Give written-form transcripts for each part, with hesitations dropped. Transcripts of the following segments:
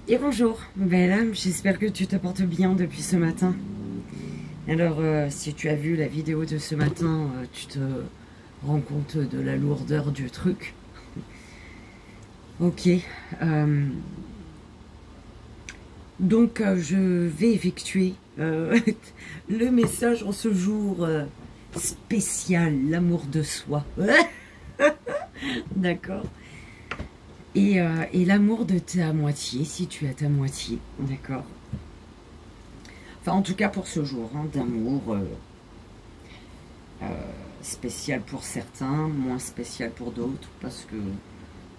Et bonjour, belle âme, j'espère que tu te portes bien depuis ce matin. Alors, si tu as vu la vidéo de ce matin, tu te rends compte de la lourdeur du truc. Ok. Donc, je vais effectuer le message en ce jour spécial, l'amour de soi. D'accord. Et l'amour de ta moitié, si tu as ta moitié, d'accord. Enfin, en tout cas pour ce jour, hein, d'amour spécial pour certains, moins spécial pour d'autres, parce que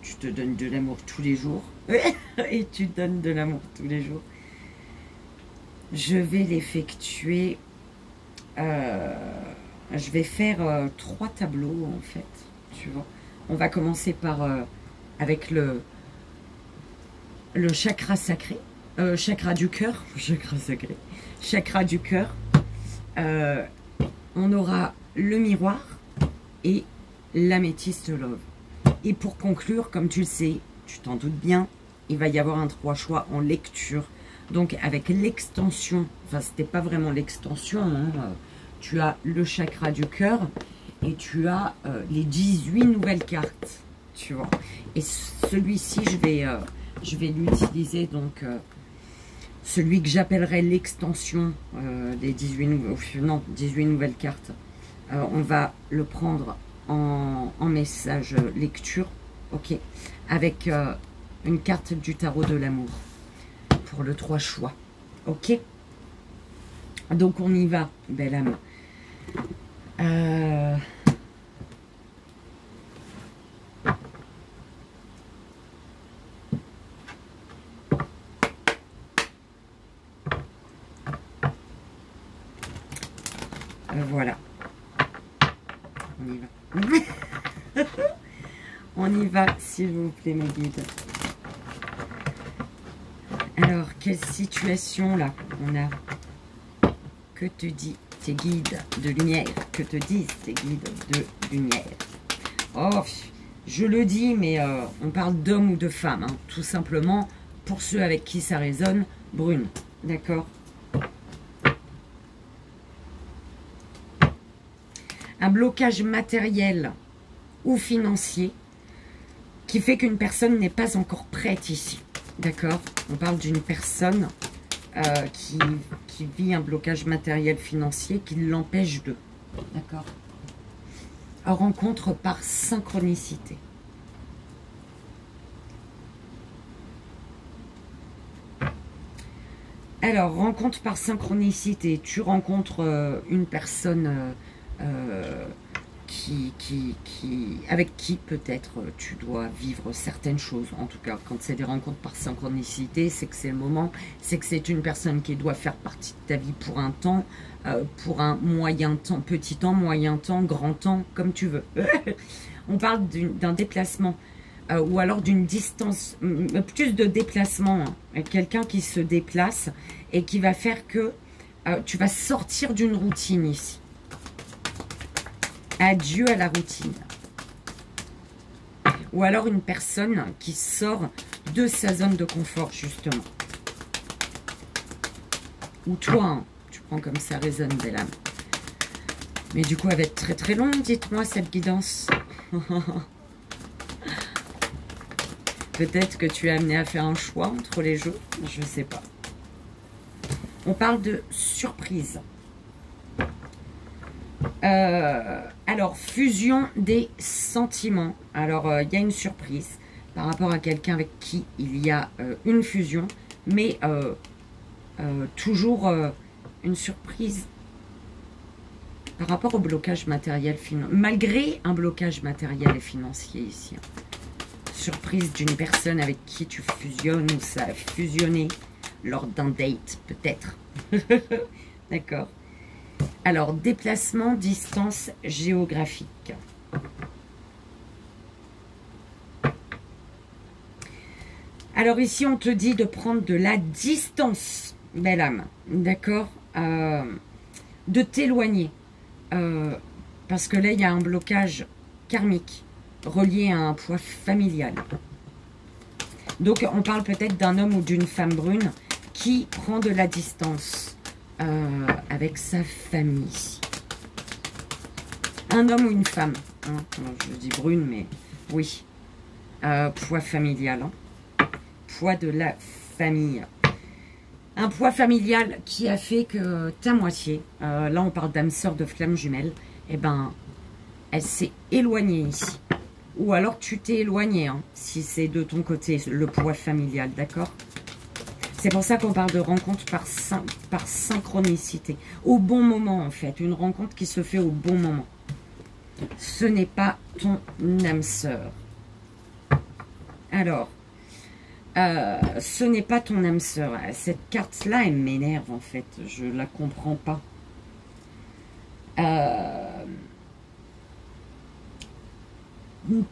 tu te donnes de l'amour tous les jours, et tu donnes de l'amour tous les jours. Je vais l'effectuer, je vais faire 3 tableaux, en fait, tu vois. On va commencer par... avec le chakra sacré, chakra du cœur, chakra sacré, chakra du cœur. On aura le miroir et l'améthyste love. Et pour conclure, comme tu le sais, tu t'en doutes bien, il va y avoir un 3 choix en lecture. Donc avec l'extension, enfin c'était pas vraiment l'extension, hein, tu as le chakra du cœur et tu as les 18 nouvelles cartes. Tu vois. Et celui-ci, je vais l'utiliser, donc celui que j'appellerai l'extension des 18 nouvelles cartes. On va le prendre en message lecture, ok, avec une carte du tarot de l'amour pour le 3 choix, ok. Donc on y va, belle âme. Voilà. On y va. On y va, s'il vous plaît, mes guides. Alors, quelle situation, là, on a? Que te dit tes guides de lumière? Que te disent tes guides de lumière? Oh, je le dis, mais on parle d'homme ou de femme, hein, tout simplement, pour ceux avec qui ça résonne, brune. D'accord? Un blocage matériel ou financier qui fait qu'une personne n'est pas encore prête ici. D'accord? On parle d'une personne qui vit un blocage matériel financier qui l'empêche de. D'accord? Rencontre par synchronicité. Alors, rencontre par synchronicité. Tu rencontres une personne... avec qui peut-être tu dois vivre certaines choses. En tout cas, quand c'est des rencontres par synchronicité, c'est que c'est le moment, c'est que c'est une personne qui doit faire partie de ta vie pour un temps, pour un moyen temps, petit temps, moyen temps, grand temps, comme tu veux. On parle d'un déplacement ou alors d'une distance, plus de déplacement, hein. Quelqu'un qui se déplace et qui va faire que tu vas sortir d'une routine ici. Adieu à la routine. Ou alors une personne qui sort de sa zone de confort, justement. Ou toi, hein, tu prends comme ça résonne, belle âme. Mais du coup, elle va être très très longue, dites-moi, cette guidance. Peut-être que tu es amené à faire un choix entre les jeux, je ne sais pas. On parle de surprise. Alors, fusion des sentiments. Alors, il y a une surprise par rapport à quelqu'un avec qui il y a une fusion, mais toujours une surprise par rapport au blocage matériel financier, malgré un blocage matériel et financier ici. Surprise d'une personne avec qui tu fusionnes ou ça a fusionné lors d'un date, peut-être. D'accord. Alors, déplacement, distance géographique. Alors ici, on te dit de prendre de la distance, belle âme, d'accord, de t'éloigner. Parce que là, il y a un blocage karmique relié à un poids familial. Donc, on parle peut-être d'un homme ou d'une femme brune qui prend de la distance avec sa famille. Un homme ou une femme. Hein. Je dis brune, mais oui. Poids familial. Hein. Poids de la famille. Un poids familial qui a fait que ta moitié, là on parle d'âme sœur de flamme jumelle, eh ben, elle s'est éloignée ici. Ou alors tu t'es éloigné, hein, si c'est de ton côté, le poids familial, d'accord? C'est pour ça qu'on parle de rencontre par synchronicité. Au bon moment, en fait. Une rencontre qui se fait au bon moment. Ce n'est pas ton âme sœur. Alors, ce n'est pas ton âme sœur. Cette carte-là, elle m'énerve, en fait. Je la comprends pas.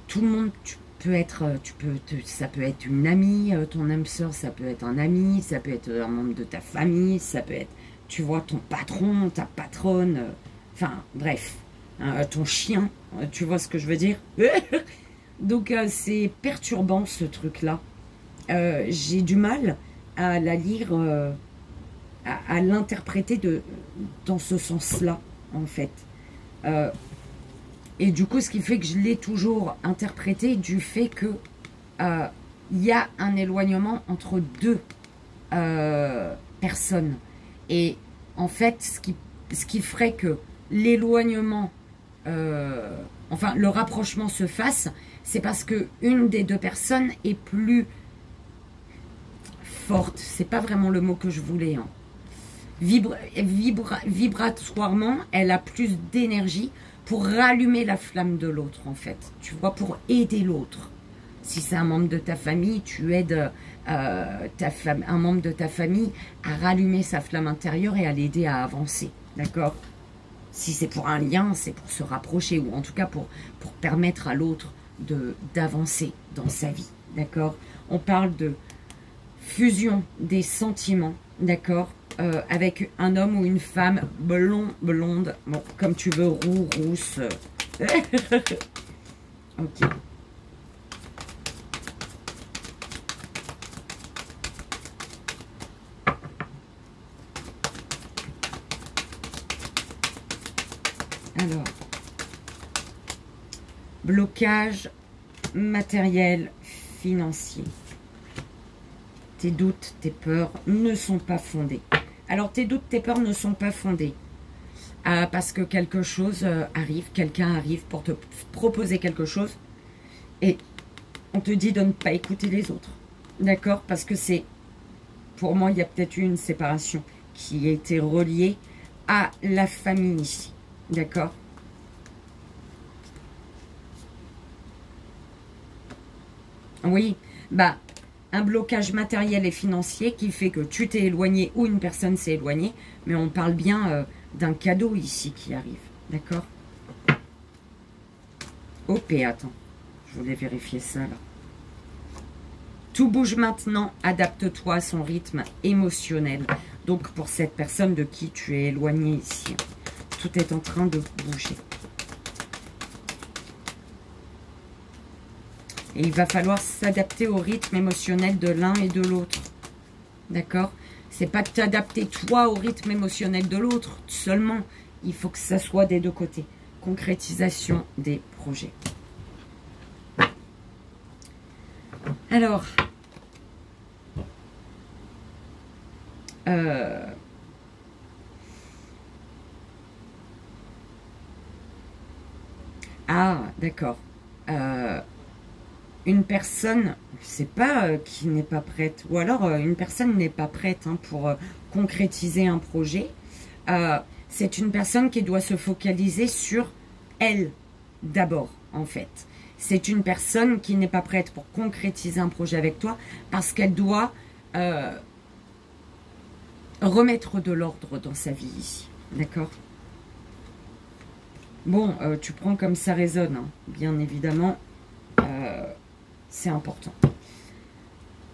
Tout le monde, ça peut être une amie, ton âme sœur, ça peut être un ami, ça peut être un membre de ta famille, ça peut être, tu vois, ton patron, ta patronne, enfin, bref, ton chien, tu vois ce que je veux dire? Donc, c'est perturbant, ce truc-là. J'ai du mal à la lire, à l'interpréter dans ce sens-là, en fait. Et du coup, ce qui fait que je l'ai toujours interprété du fait que il y a un éloignement entre deux personnes. Et en fait, ce qui ferait que l'éloignement, enfin le rapprochement se fasse, c'est parce que une des deux personnes est plus forte. C'est pas vraiment le mot que je voulais. Hein. Vibratoirement, elle a plus d'énergie pour rallumer la flamme de l'autre, en fait. Tu vois, pour aider l'autre. Si c'est un membre de ta famille, tu aides un membre de ta famille à rallumer sa flamme intérieure et à l'aider à avancer. D'accord? Si c'est pour un lien, c'est pour se rapprocher, ou en tout cas pour permettre à l'autre d'avancer dans sa vie. D'accord? On parle de fusion des sentiments, d'accord? Avec un homme ou une femme blonde, bon, comme tu veux, roux, rousse. Ok. Alors, blocage matériel, financier. Tes doutes, tes peurs ne sont pas fondés. Alors, tes doutes, tes peurs ne sont pas fondés. Parce que quelque chose arrive, quelqu'un arrive pour te proposer quelque chose. Et on te dit de ne pas écouter les autres. D'accord? Parce que c'est... Pour moi, il y a peut-être eu une séparation qui a été reliée à la famille ici. D'accord? Oui, bah... un blocage matériel et financier qui fait que tu t'es éloigné ou une personne s'est éloignée. Mais on parle bien d'un cadeau ici qui arrive. D'accord? Ok, attends. Je voulais vérifier ça là. Tout bouge maintenant. Adapte-toi à son rythme émotionnel. Donc pour cette personne de qui tu es éloigné ici. Tout est en train de bouger. Et il va falloir s'adapter au rythme émotionnel de l'un et de l'autre. D'accord? C'est pas de t'adapter toi au rythme émotionnel de l'autre seulement. Il faut que ça soit des deux côtés. Concrétisation des projets. Alors. Ah, d'accord. Une personne, c'est pas qui n'est pas prête, ou alors une personne n'est pas prête hein, pour concrétiser un projet. C'est une personne qui doit se focaliser sur elle d'abord, en fait. C'est une personne qui n'est pas prête pour concrétiser un projet avec toi parce qu'elle doit remettre de l'ordre dans sa vie ici. D'accord? Bon, tu prends comme ça résonne, hein, bien évidemment. C'est important.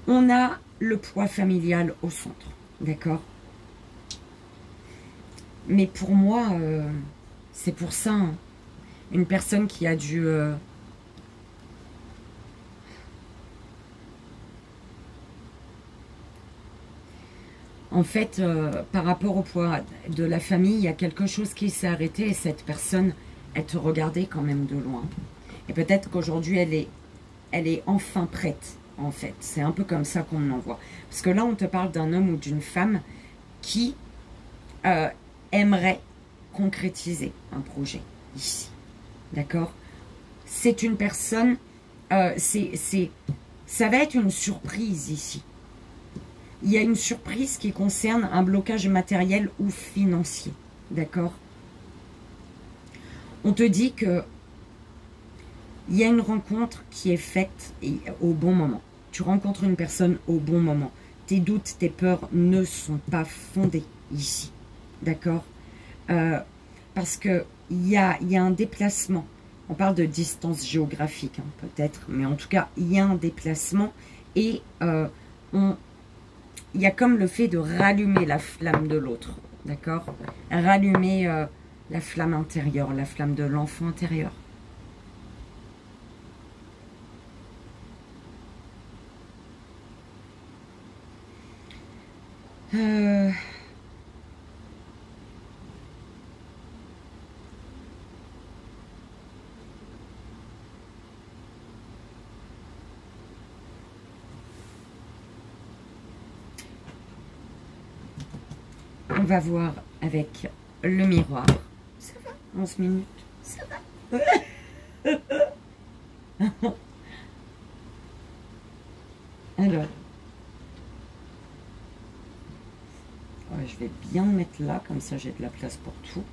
On a le poids familial au centre, d'accord? Mais pour moi, c'est pour ça, hein, une personne qui a dû En fait, par rapport au poids de la famille, il y a quelque chose qui s'est arrêté et cette personne, elle te regardait quand même de loin. Et peut-être qu'aujourd'hui, elle est enfin prête, en fait. C'est un peu comme ça qu'on me l'envoie. Parce que là, on te parle d'un homme ou d'une femme qui aimerait concrétiser un projet ici. D'accord? C'est une personne, ça va être une surprise ici. Il y a une surprise qui concerne un blocage matériel ou financier. D'accord? On te dit que il y a une rencontre qui est faite au bon moment. Tu rencontres une personne au bon moment. Tes doutes, tes peurs ne sont pas fondés ici. D'accord? Parce qu'il y a un déplacement. On parle de distance géographique, hein, peut-être. Mais en tout cas, il y a un déplacement. Et il y a comme le fait de rallumer la flamme de l'autre. D'accord? Rallumer la flamme intérieure, la flamme de l'enfant intérieur. On va voir avec le miroir. Ça va, 11 minutes. Ça va. Alors. Ouais, je vais bien le mettre là, comme ça j'ai de la place pour tout.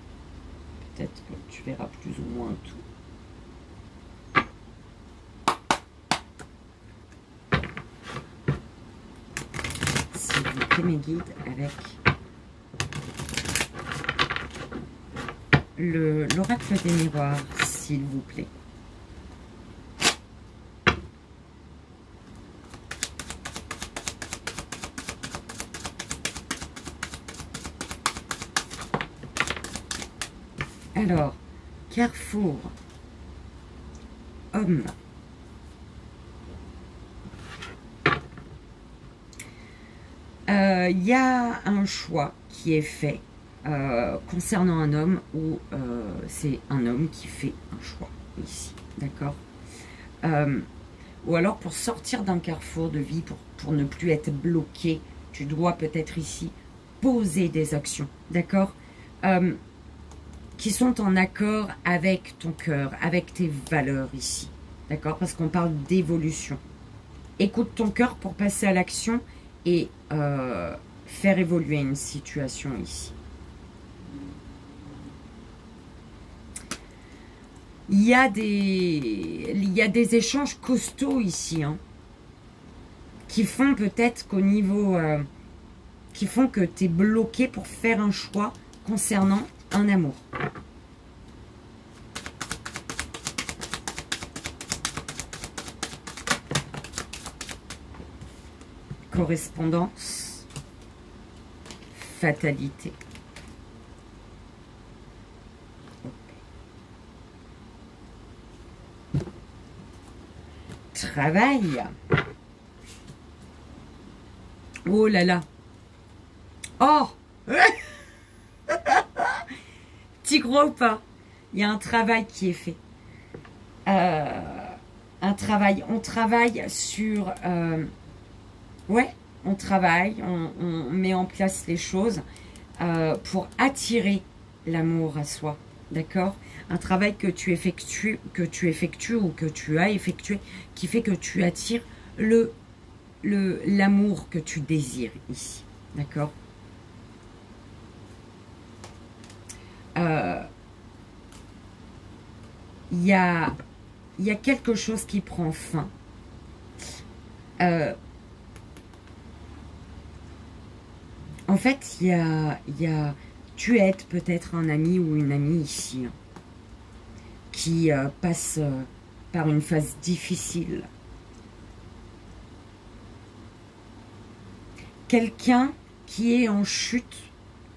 Peut-être que tu verras plus ou moins tout. S'il vous plaît, mes guides, avec l'oracle des miroirs, s'il vous plaît. Alors, carrefour, homme. Il y a un choix qui est fait concernant un homme ou c'est un homme qui fait un choix ici, d'accord? Ou alors pour sortir d'un carrefour de vie, pour ne plus être bloqué, tu dois peut-être ici poser des actions, d'accord? Qui sont en accord avec ton cœur, avec tes valeurs ici, d'accord? Parce qu'on parle d'évolution. Écoute ton cœur pour passer à l'action et faire évoluer une situation ici. Il y a des échanges costauds ici, hein, qui font peut-être qu'au niveau... qui font que tu es bloqué pour faire un choix concernant un amour. Correspondance, fatalité. Travail. Oh là là. Oh. Tu crois ou pas? Il y a un travail qui est fait. Un travail. On travaille sur... ouais, on travaille, on met en place les choses pour attirer l'amour à soi. D'accord? Un travail que tu effectues ou que tu as effectué qui fait que tu attires l'amour que tu désires ici. D'accord? Il y a quelque chose qui prend fin. En fait, tu aides peut-être un ami ou une amie ici hein, qui passe par une phase difficile. Quelqu'un qui est en chute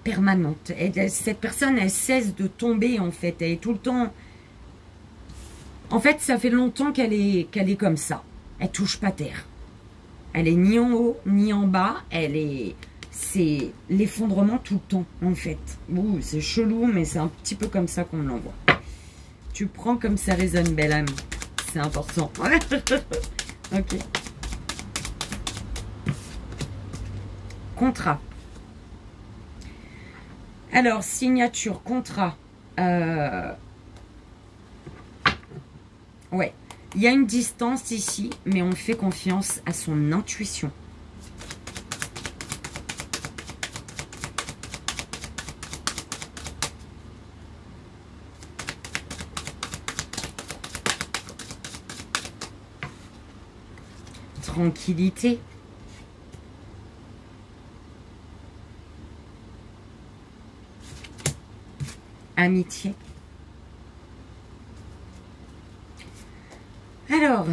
permanente. Et cette personne, elle cesse de tomber en fait. Elle est tout le temps... En fait, ça fait longtemps qu'elle est comme ça. Elle touche pas terre. Elle est ni en haut, ni en bas. Elle est... c'est l'effondrement tout le temps, en fait. Ouh, c'est chelou, mais c'est un petit peu comme ça qu'on me l'envoie. Tu prends comme ça résonne, belle âme. C'est important. Ok. Contrat. Alors, signature, contrat. Ouais. Il y a une distance ici, mais on fait confiance à son intuition. Tranquillité. Amitié. Alors,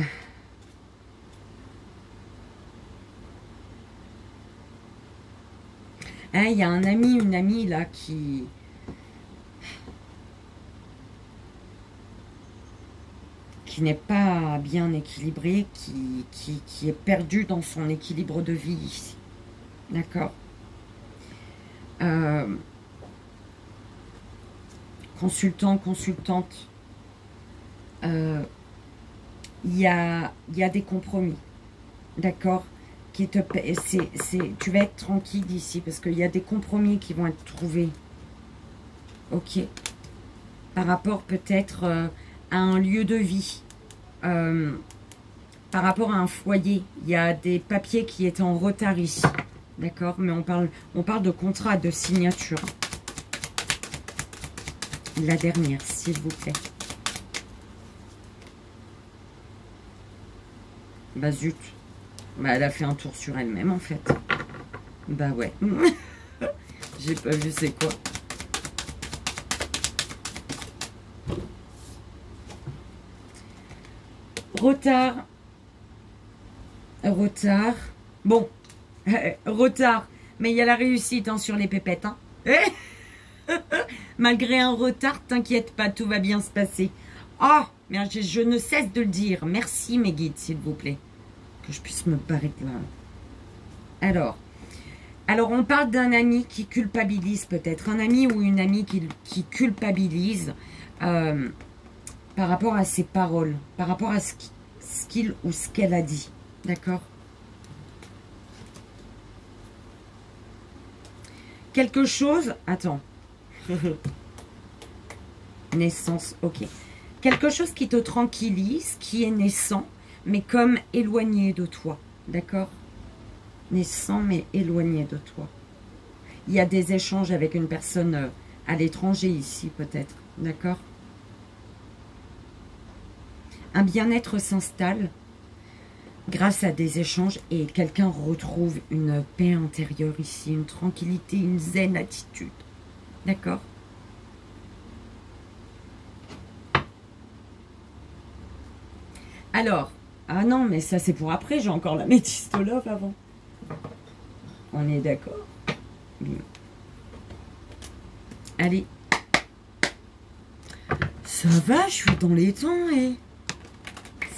hein, il y a un ami, une amie là qui n'est pas bien équilibré, qui est perdu dans son équilibre de vie ici. D'accord. Consultant, consultante. Il y a des compromis. D'accord. Tu vas être tranquille ici parce qu'il y a des compromis qui vont être trouvés. Ok. Par rapport peut-être à un lieu de vie. Par rapport à un foyer. Il y a des papiers qui étaient en retard ici. D'accord. Mais on parle de contrat, de signature. La dernière, s'il vous plaît. Bah zut. Bah elle a fait un tour sur elle-même en fait. Bah ouais. J'ai pas vu c'est quoi. Retard. Retard. Bon. Retard. Mais il y a la réussite hein, sur les pépettes. Hein. Malgré un retard, t'inquiète pas, tout va bien se passer. Oh, mais je ne cesse de le dire. Merci mes guides, s'il vous plaît. Que je puisse me barrer de là. Alors on parle d'un ami qui culpabilise peut-être. Un ami ou une amie qui culpabilise par rapport à ses paroles. Par rapport à ce qu'il ou ce qu'elle a dit. D'accord? Quelque chose... Attends. Naissance, ok. Quelque chose qui te tranquillise, qui est naissant, mais comme éloigné de toi. D'accord? Naissant, mais éloigné de toi. Il y a des échanges avec une personne à l'étranger ici, peut-être. D'accord? Un bien-être s'installe grâce à des échanges et quelqu'un retrouve une paix intérieure ici, une tranquillité, une zen attitude. D'accord? Alors, ah non, mais ça c'est pour après, j'ai encore la métiste love avant. On est d'accord? Bien. Allez. Ça va, je suis dans les temps et...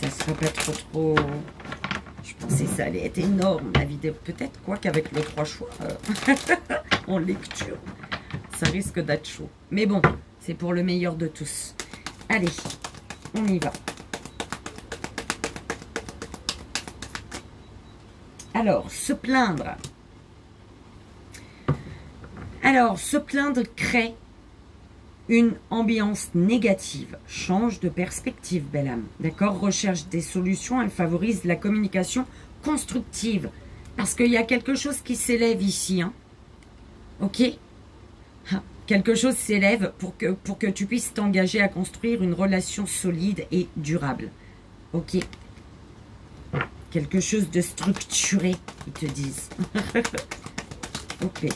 Ça sera pas trop... Je pensais que ça allait être énorme, la vidéo. Peut-être quoi qu'avec le 3 choix en lecture, ça risque d'être chaud. Mais bon, c'est pour le meilleur de tous. Allez, on y va. Alors, se plaindre. Alors, se plaindre crée une ambiance négative. Change de perspective, belle âme. D'accord? Recherche des solutions. Elle favorise la communication constructive. Parce qu'il y a quelque chose qui s'élève ici. Hein. Ok? Quelque chose s'élève pour que tu puisses t'engager à construire une relation solide et durable. Ok? Quelque chose de structuré, ils te disent. Ok.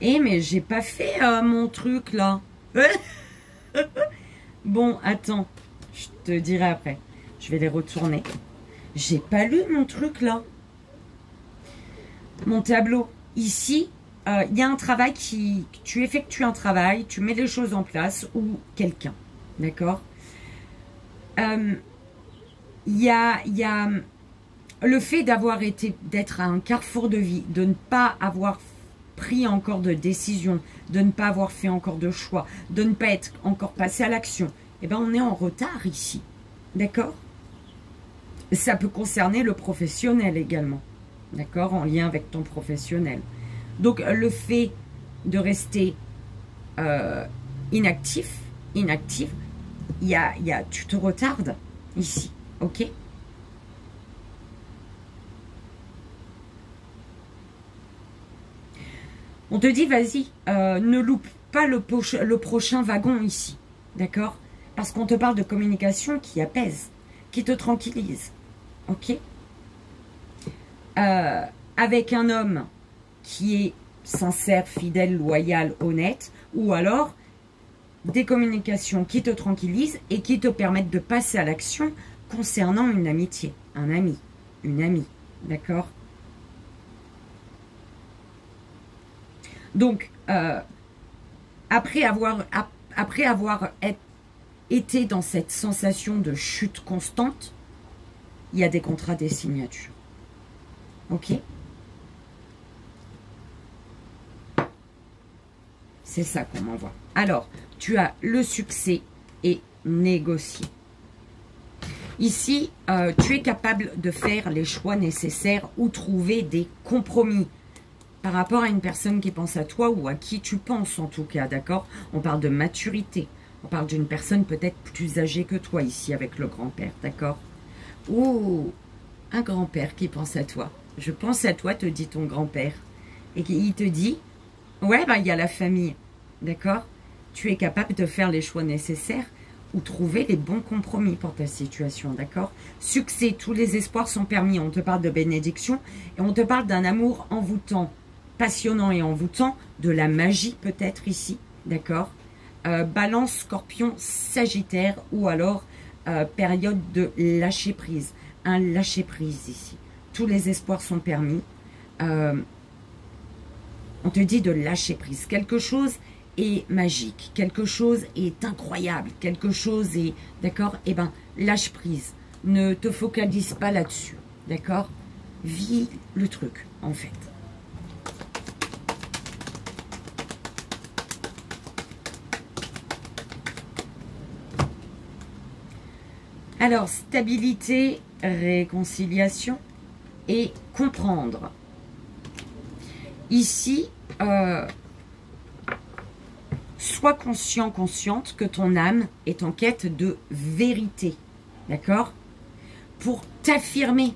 Eh, mais j'ai pas fait mon truc, là. Bon, attends. Je te dirai après. Je vais les retourner. J'ai pas lu mon truc, là. Mon tableau. Ici, il y a un travail tu effectues un travail, tu mets les choses en place ou quelqu'un. D'accord? Il y a le fait d'être à un carrefour de vie, de ne pas avoir pris encore de décision, de ne pas avoir fait encore de choix, de ne pas être encore passé à l'action, eh ben on est en retard ici. D'accord? Ça peut concerner le professionnel également. D'accord? En lien avec ton professionnel. Donc le fait de rester inactif, tu te retardes ici. Ok? On te dit, vas-y, ne loupe pas le prochain wagon ici. D'accord? Parce qu'on te parle de communication qui apaise, qui te tranquillise. Ok? Avec un homme qui est sincère, fidèle, loyal, honnête, ou alors des communications qui te tranquillisent et qui te permettent de passer à l'action concernant une amitié, un ami, une amie. D'accord? Donc, après avoir été dans cette sensation de chute constante, il y a des contrats, des signatures. Ok? C'est ça qu'on m'envoie. Alors, tu as le succès et négocier. Ici, tu es capable de faire les choix nécessaires ou trouver des compromis par rapport à une personne qui pense à toi ou à qui tu penses en tout cas, d'accord? On parle de maturité. On parle d'une personne peut-être plus âgée que toi ici avec le grand-père, d'accord? Ou un grand-père qui pense à toi. Je pense à toi, te dit ton grand-père. Et il te dit, ouais, bah, il y a la famille, d'accord? Tu es capable de faire les choix nécessaires ou trouver les bons compromis pour ta situation, d'accord? Succès, tous les espoirs sont permis. On te parle de bénédiction et on te parle d'un amour envoûtant, passionnant et envoûtant, de la magie peut-être ici, d'accord? Balance, Scorpion, Sagittaire ou alors période de lâcher prise. Un lâcher prise ici. Tous les espoirs sont permis. On te dit de lâcher prise. Quelque chose est magique, quelque chose est incroyable, quelque chose est... D'accord? Eh bien, lâche prise. Ne te focalise pas là-dessus. D'accord? Vis le truc, en fait. Alors, stabilité, réconciliation et comprendre. Ici, sois conscient, consciente que ton âme est en quête de vérité. D'accord? Pour t'affirmer,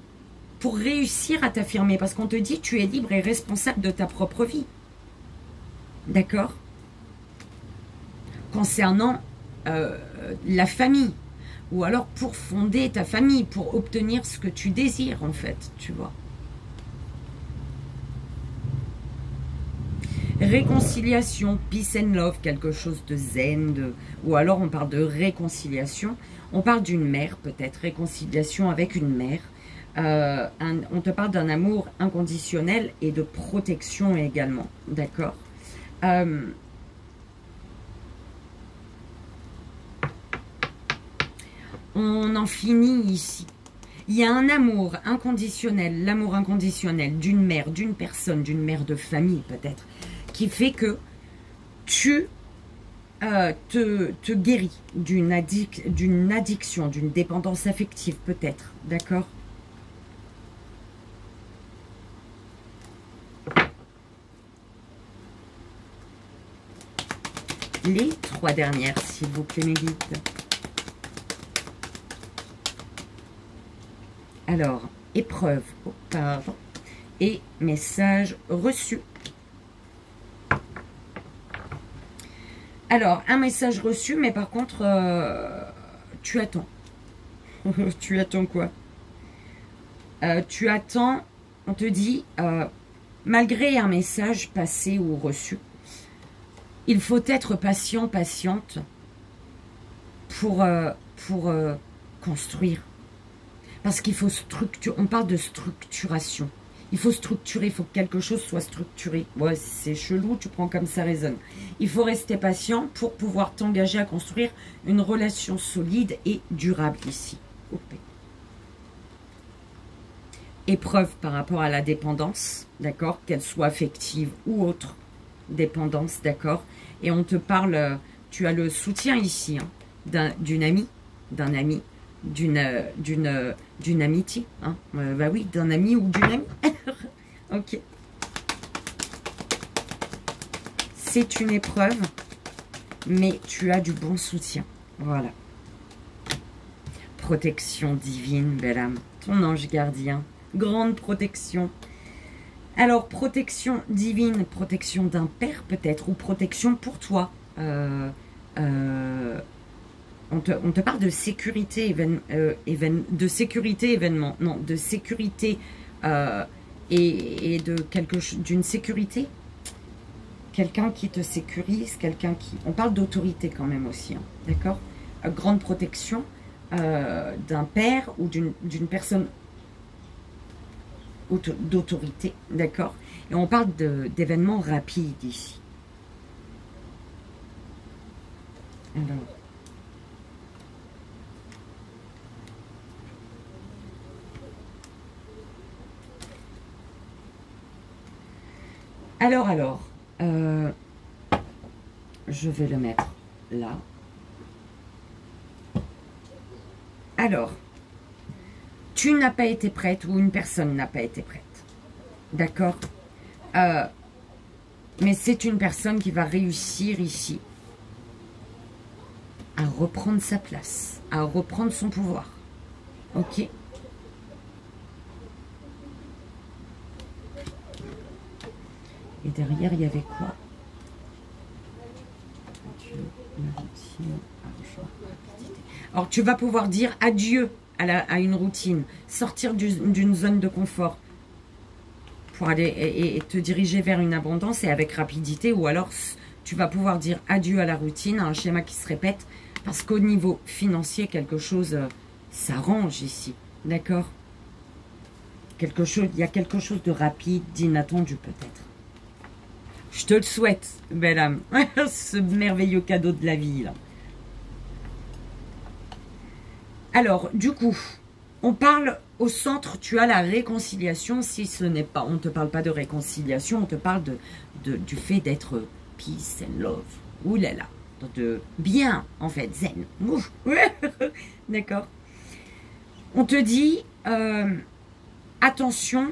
pour réussir à t'affirmer. Parce qu'on te dit, tu es libre et responsable de ta propre vie. D'accord? Concernant la famille. Ou alors pour fonder ta famille, pour obtenir ce que tu désires en fait, tu vois. Réconciliation, peace and love, quelque chose de zen, ou alors on parle de réconciliation. On parle d'une mère peut-être, réconciliation avec une mère. On te parle d'un amour inconditionnel et de protection également, d'accord? On en finit ici. Il y a un amour inconditionnel, l'amour inconditionnel d'une mère, d'une personne, d'une mère de famille peut-être, qui fait que tu te guéris d'une addiction, d'une dépendance affective peut-être, d'accord? Les 3 dernières, s'il vous plaît, mes guides. Alors, épreuve, pardon, et message reçu. Alors, un message reçu, mais par contre, tu attends. Tu attends quoi? Tu attends, on te dit, malgré un message passé ou reçu, il faut être patient, patiente pour construire. Parce qu'il faut structurer, on parle de structuration. Il faut structurer, il faut que quelque chose soit structuré. Ouais, c'est chelou, tu prends comme ça résonne. Il faut rester patient pour pouvoir t'engager à construire une relation solide et durable ici. Ok. Épreuve par rapport à la dépendance, d'accord, qu'elle soit affective ou autre dépendance, d'accord. Et on te parle, tu as le soutien ici, hein, d'une amie, d'un ami, d'une amitié, hein. Bah oui, d'un ami ou d'une amie. Ok. C'est une épreuve, mais tu as du bon soutien. Voilà. Protection divine, belle âme. Ton ange gardien. Grande protection. Alors, protection divine, protection d'un père peut-être, ou protection pour toi. On te parle de sécurité, de sécurité événement. Non, de sécurité et de d'une sécurité. Quelqu'un qui te sécurise, quelqu'un qui... On parle d'autorité quand même aussi, hein, d'accord. Grande protection d'un père ou d'une personne d'autorité, d'accord. Et on parle d'événements rapides ici. Alors, je vais le mettre là. Alors, tu n'as pas été prête ou une personne n'a pas été prête. D'accord, mais c'est une personne qui va réussir ici à reprendre sa place, à reprendre son pouvoir. Ok. Et derrière, il y avait quoi? Alors, tu vas pouvoir dire adieu à une routine, sortir d'une zone de confort pour aller et te diriger vers une abondance et avec rapidité, ou alors tu vas pouvoir dire adieu à la routine, à un schéma qui se répète, parce qu'au niveau financier, quelque chose s'arrange ici, d'accord? Il y a quelque chose de rapide, d'inattendu peut-être. Je te le souhaite, belle âme, ce merveilleux cadeau de la vie, là. Alors, du coup, on parle au centre, tu as la réconciliation, si ce n'est pas, on ne te parle pas de réconciliation, on te parle du fait d'être peace and love. Ouh là là, de bien, en fait, zen. D'accord. On te dit, attention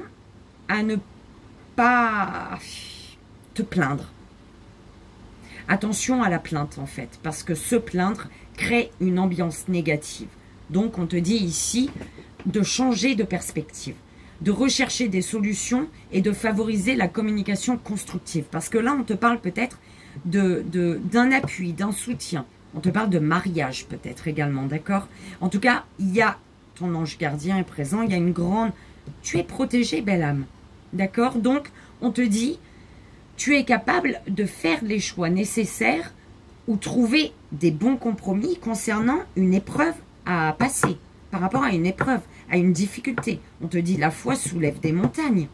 à ne pas te plaindre. Attention à la plainte, en fait, parce que se plaindre crée une ambiance négative. Donc, on te dit ici de changer de perspective, de rechercher des solutions et de favoriser la communication constructive. Parce que là, on te parle peut-être d'un appui, d'un soutien. On te parle de mariage peut-être également, d'accord? En tout cas, il y a ton ange gardien est présent, il y a une grande... Tu es protégée, belle âme, d'accord? Donc, on te dit, tu es capable de faire les choix nécessaires ou trouver des bons compromis concernant une épreuve à passer, par rapport à une épreuve, à une difficulté. On te dit, la foi soulève des montagnes.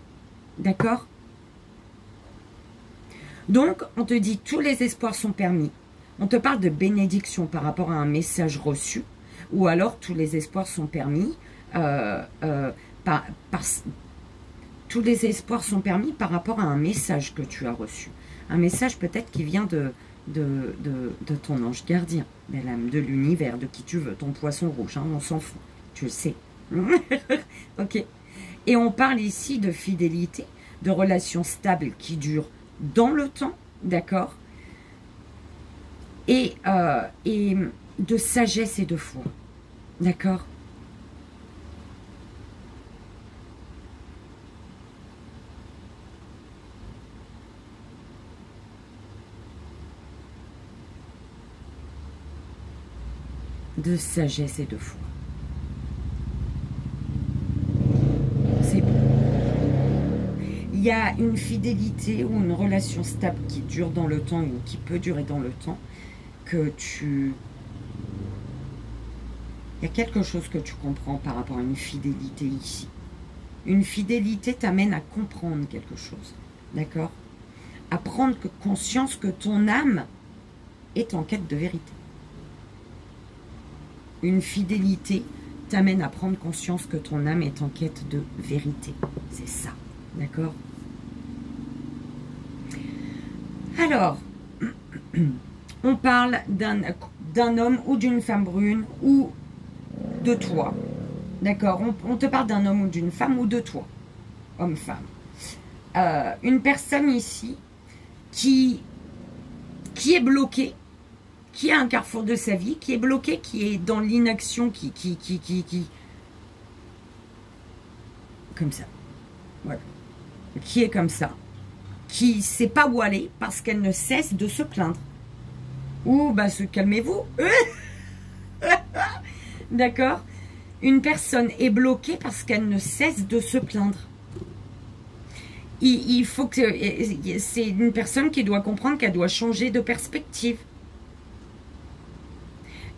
D'accord? Donc, on te dit, tous les espoirs sont permis. On te parle de bénédiction par rapport à un message reçu, ou alors tous les espoirs sont permis, tous les espoirs sont permis par rapport à un message que tu as reçu. Un message peut-être qui vient de ton ange gardien, belle âme, de l'univers, de qui tu veux, ton poisson rouge, hein, on s'en fout, tu le sais. Ok. Et on parle ici de fidélité, de relations stables qui durent dans le temps, d'accord, et de sagesse et de foi, d'accord. De sagesse et de foi. C'est bon. Il y a une fidélité ou une relation stable qui dure dans le temps ou qui peut durer dans le temps, que tu... Il y a quelque chose que tu comprends par rapport à une fidélité ici. Une fidélité t'amène à comprendre quelque chose. D'accord? À prendre conscience que ton âme est en quête de vérité. Une fidélité t'amène à prendre conscience que ton âme est en quête de vérité. C'est ça. D'accord? Alors, on parle d'un homme ou d'une femme brune ou de toi. D'accord? On te parle d'un homme ou d'une femme ou de toi. Homme-femme. Une personne ici qui est bloquée, qui a un carrefour de sa vie, qui est bloquée, qui est dans l'inaction, qui comme ça. Voilà. Qui est comme ça. Qui ne sait pas où aller parce qu'elle ne cesse de se plaindre. Ou, bah, calmez-vous. D'accord? Une personne est bloquée parce qu'elle ne cesse de se plaindre. Il faut que... C'est une personne qui doit comprendre qu'elle doit changer de perspective.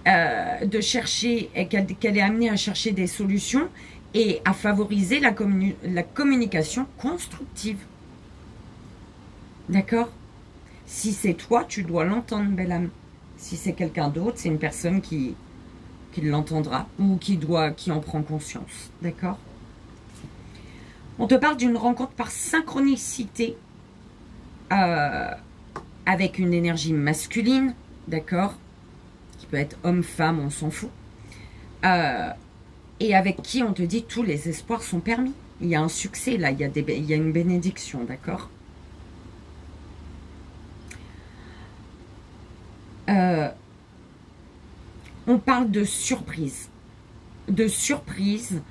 De chercher, qu'elle est amenée à chercher des solutions et à favoriser la communication constructive. D'accord? Si c'est toi, tu dois l'entendre, belle âme. Si c'est quelqu'un d'autre, c'est une personne qui l'entendra ou qui en prend conscience. D'accord? On te parle d'une rencontre par synchronicité avec une énergie masculine, d'accord? Qui peut être homme-femme, on s'en fout. Et avec qui on te dit tous les espoirs sont permis. Il y a un succès là, il y a une bénédiction, d'accord? On parle de surprise. De surprise.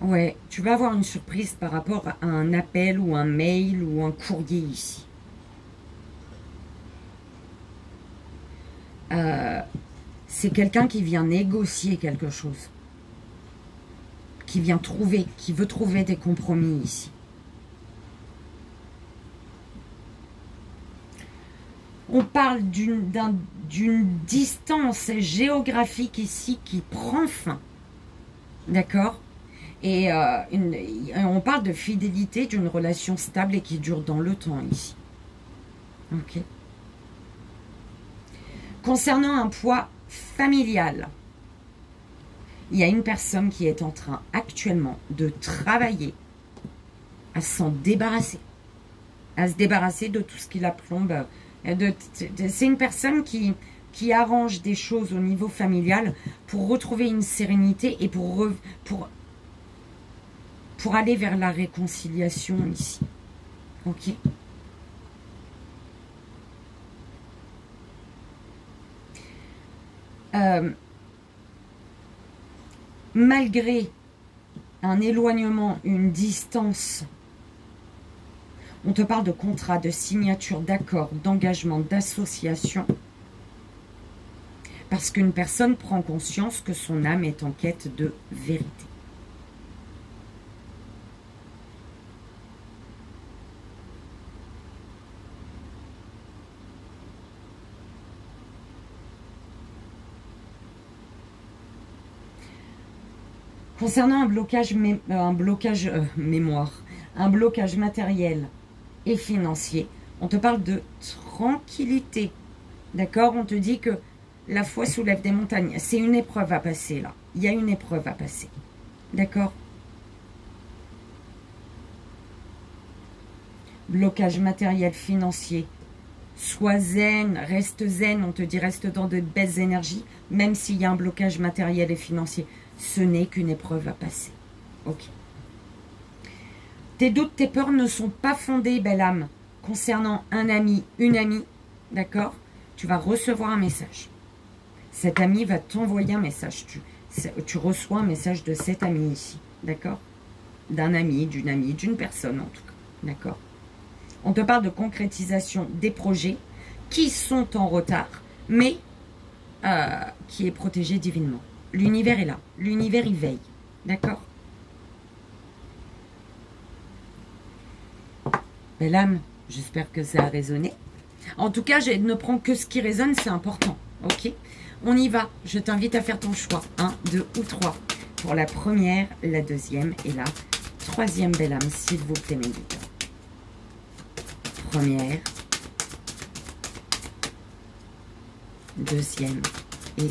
Ouais, tu vas avoir une surprise par rapport à un appel ou un mail ou un courrier ici. C'est quelqu'un qui vient négocier quelque chose. Qui veut trouver des compromis ici. On parle d'une distance géographique ici qui prend fin. D'accord? Et on parle de fidélité, d'une relation stable et qui dure dans le temps ici. Ok. Concernant un poids familial, il y a une personne qui est en train actuellement de travailler à s'en débarrasser. À se débarrasser de tout ce qui la plombe. C'est une personne qui arrange des choses au niveau familial pour retrouver une sérénité et pour aller vers la réconciliation ici. Ok. Malgré un éloignement, une distance, on te parle de contrat, de signature, d'accord, d'engagement, d'association. Parce qu'une personne prend conscience que son âme est en quête de vérité. Concernant un blocage mémoire, un blocage matériel et financier, on te parle de tranquillité. D'accord? On te dit que la foi soulève des montagnes. C'est une épreuve à passer là. Il y a une épreuve à passer. D'accord? Blocage matériel, financier. Sois zen, reste zen. On te dit reste dans de belles énergies, même s'il y a un blocage matériel et financier. Ce n'est qu'une épreuve à passer. Ok. Tes doutes, tes peurs ne sont pas fondés, belle âme, concernant un ami, une amie. D'accord? Tu vas recevoir un message. Cet ami va t'envoyer un message. Tu reçois un message de cet ami ici. D'accord? D'un ami, d'une personne en tout cas. D'accord? On te parle de concrétisation des projets qui sont en retard, mais qui est protégé divinement. L'univers est là. L'univers y veille. D'accord? Belle âme, j'espère que ça a résonné. En tout cas, je ne prends que ce qui résonne, c'est important. Ok, on y va. Je t'invite à faire ton choix. 1, 2 ou 3. Pour la première, la deuxième et la troisième belle âme, s'il vous plaît, mes guides. Première, deuxième et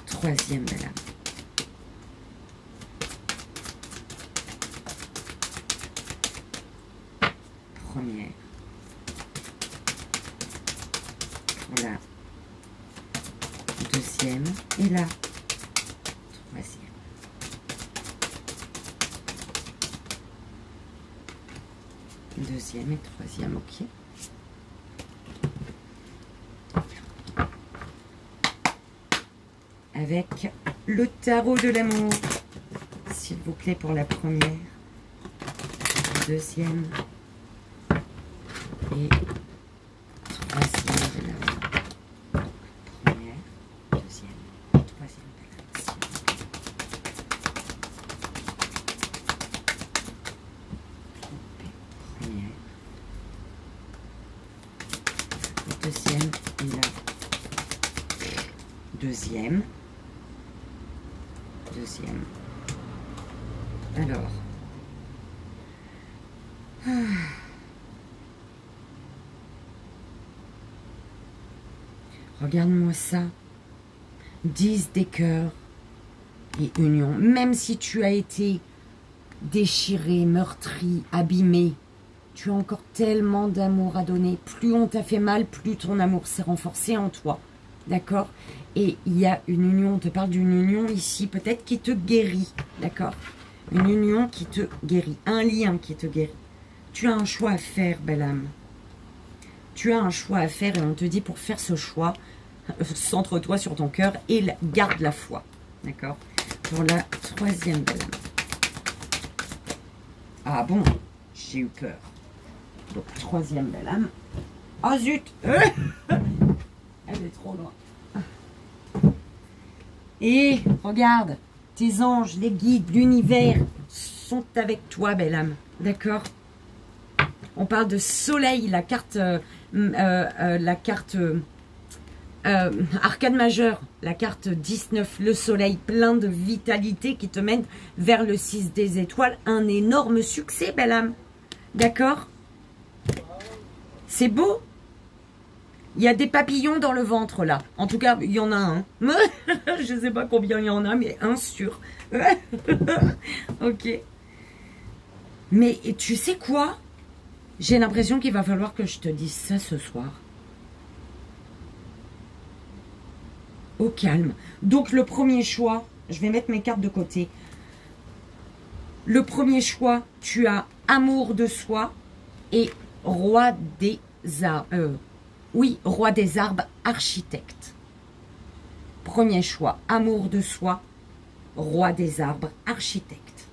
troisième belle âme. Première. Pour la deuxième et la troisième. Deuxième et troisième, ok. Avec le tarot de l'amour, s'il vous plaît, pour la première, deuxième et troisième de l'amour. Première, deuxième et troisième de l'amour. Première, la deuxième et la deuxième. Deuxième. Alors. Regarde-moi ça. 10 des cœurs et union. Même si tu as été déchiré, meurtri, abîmé, tu as encore tellement d'amour à donner. Plus on t'a fait mal, plus ton amour s'est renforcé en toi. D'accord? Et il y a une union, on te parle d'une union ici, peut-être qui te guérit. D'accord? Une union qui te guérit. Un lien qui te guérit. Tu as un choix à faire, belle âme. Tu as un choix à faire et on te dit pour faire ce choix, centre-toi sur ton cœur et garde la foi. D'accord? Pour la troisième belle âme. Ah bon? J'ai eu peur. Donc, troisième belle âme. Ah zut! Elle est trop loin. Et regarde, tes anges, les guides, l'univers sont avec toi, belle âme. D'accord? On parle de soleil, la carte arcane majeure, la carte 19, le soleil plein de vitalité qui te mène vers le 6 des étoiles. Un énorme succès, belle âme. D'accord? C'est beau? Il y a des papillons dans le ventre, là. En tout cas, il y en a un. Je ne sais pas combien il y en a, mais un sûr. Ok. Mais tu sais quoi? J'ai l'impression qu'il va falloir que je te dise ça ce soir. Au calme. Donc, le premier choix, je vais mettre mes cartes de côté. Le premier choix, tu as amour de soi et roi des arbres. Oui, roi des arbres, architecte. Premier choix, amour de soi, roi des arbres, architecte.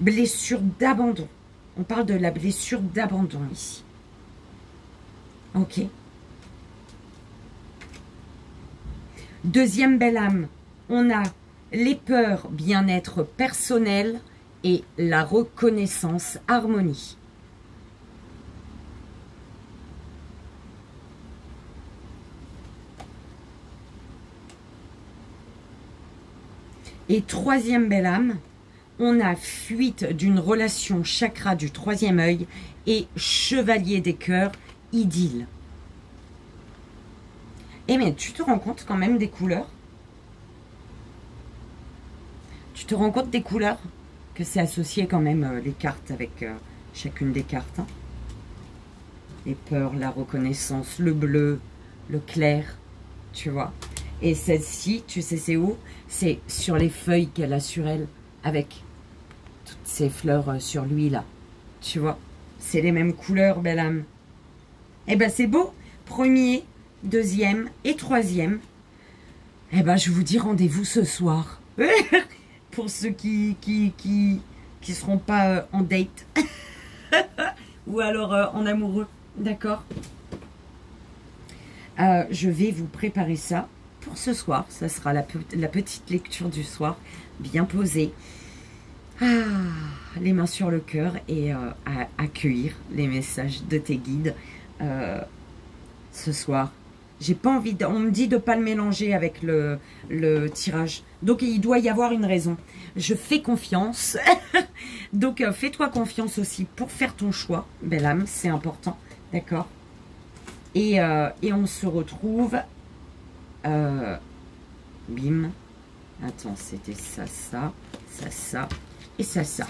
Blessure d'abandon. On parle de la blessure d'abandon ici. Ok. Deuxième belle âme, on a les peurs, bien-être personnel et la reconnaissance, harmonie. Et troisième belle âme, on a fuite d'une relation chakra du troisième œil et chevalier des cœurs, idylle. Et mais tu te rends compte quand même des couleurs? Tu te rends compte des couleurs? Que c'est associé quand même les cartes avec chacune des cartes. Hein. Les peurs, la reconnaissance, le bleu, le clair, tu vois. Et celle-ci, tu sais c'est où? C'est sur les feuilles qu'elle a sur elle, avec toutes ces fleurs sur lui là. Tu vois, c'est les mêmes couleurs, belle âme. Eh ben c'est beau. Premier, deuxième et troisième. Eh ben je vous dis rendez-vous ce soir. Pour ceux qui seront pas en date. Ou alors en amoureux. D'accord? Je vais vous préparer ça pour ce soir. Ça sera la petite lecture du soir. Bien posée. Les mains sur le cœur et à accueillir les messages de tes guides ce soir. J'ai pas envie de... On me dit de pas le mélanger avec le tirage. Donc, il doit y avoir une raison. Je fais confiance. Donc, fais-toi confiance aussi pour faire ton choix. Belle âme, c'est important. D'accord? Et on se retrouve... bim. Attends, c'était ça, ça, ça, ça et ça, ça.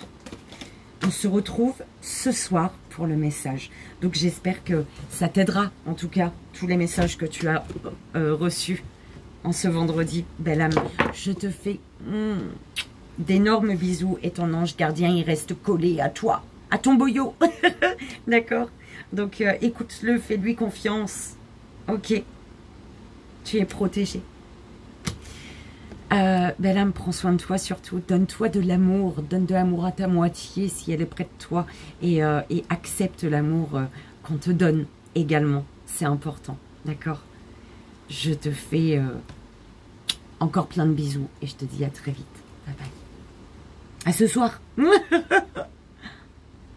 On se retrouve ce soir pour le message. Donc, j'espère que ça t'aidera, en tout cas, tous les messages que tu as reçus en ce vendredi. Belle âme, je te fais d'énormes bisous et ton ange gardien, il reste collé à toi, à ton boyau. D'accord? Donc, écoute-le, fais-lui confiance. Ok? Tu es protégé. Belle âme, prends soin de toi surtout, donne-toi de l'amour, donne de l'amour à ta moitié si elle est près de toi et accepte l'amour qu'on te donne également, c'est important, d'accord? Je te fais encore plein de bisous et je te dis à très vite, bye bye, à ce soir.